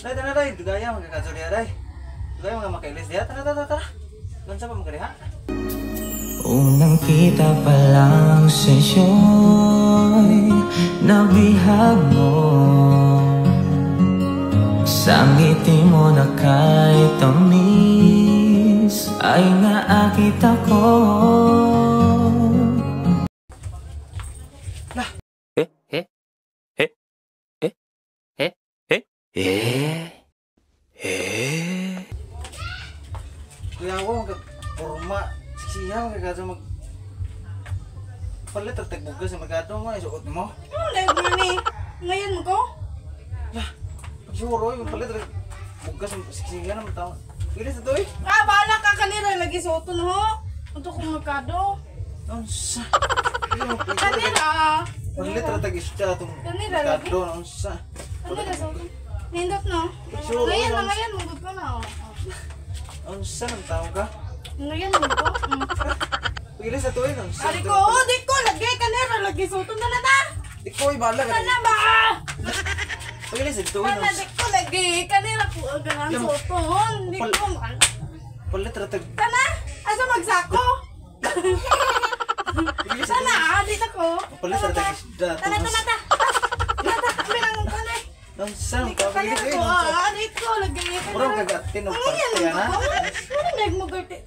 Dai tara dai, dugaya magkakaso diha dai. Dugaya mga makailis diha. Tara. Gansa pa magkadiha? Unang kita pa lang sa'yo'y nabihag mo. Sa ngiti mo na kahit tamis ay naakit ako. Kuya ako magpurma. Siya magkakaso mag... Palit tagbugas sa magkado mo. Isuot mo. Ano lang money? Ngayon mo ko? Siguro yung palit tagbugas sa siksiya naman tao. Pilis ito eh. Bahala ka kanina. Lagi suoto na ho. Untuk kong magkado. Nonsa. Kanina. Palit tag-isda itong magkado. Nonsa. Kanina suoto. Nindot no? Sure, Ngayon. Mugod ko na. Nonsa ng tao ka? Ngayon mo ko? Pilis ito eh. Nonsa. Di ko. Lagi kanina. Lagi suoto na ta. Di ko ibala ka. Ano ba? Pilis ito eh. Mana di ko lagi. Kanina ko agalan suoto. Di ko man. Palit tag... Tana? Asa magsako? Sana, di na ko. Palit tag-isda. Tana. Kami lang ko na. Nonsa. Di ko kanina Pilis eh. ko. Nonsa. Di ko lagi. Murang kagatin ng parte yan ha.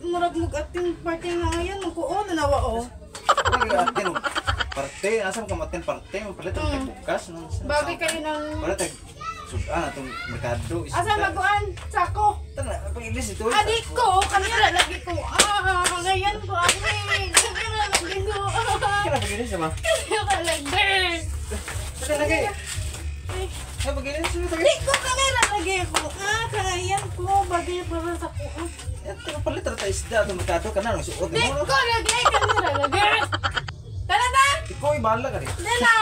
Murag mag-ating party nga ngayon. Nung kuo, nanawa o. Murang kagatin ng parte. Asa mo kamatin parte? Palit tag-bukas. Bagay kayo ng... Palit tag... Sudan itong merkado. Asa maguan? Sako. Tana, pilis ito eh. Adik ko, kanina lagi ko. Ngayon ko ako eh. Kanina lagi ko. Kaya pagilis naman. Kanina lagi. Tana lagi. Kaya pagilis naman. Adik ko, kanina lagi ko. Kanayan ko. Bagay para sa ko. Ito palit rata isda itong merkado ka na. Suot Adik mo. ko lagi. Kanina lagi. Tara na. Ikaw ay bahala ka rin. Dala.